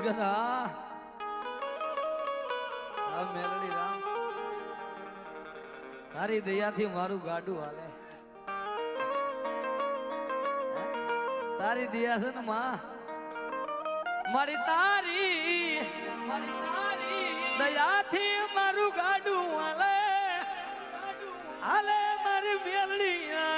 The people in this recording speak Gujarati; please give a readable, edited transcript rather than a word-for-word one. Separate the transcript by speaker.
Speaker 1: ભગત હા મેલડી રામ તારી દયાથી મારું ગાડું હાલે તારી દયા છે ને માં મારી તારી દયાથી મારું ગાડું હાલે હાલે મારી મેલડી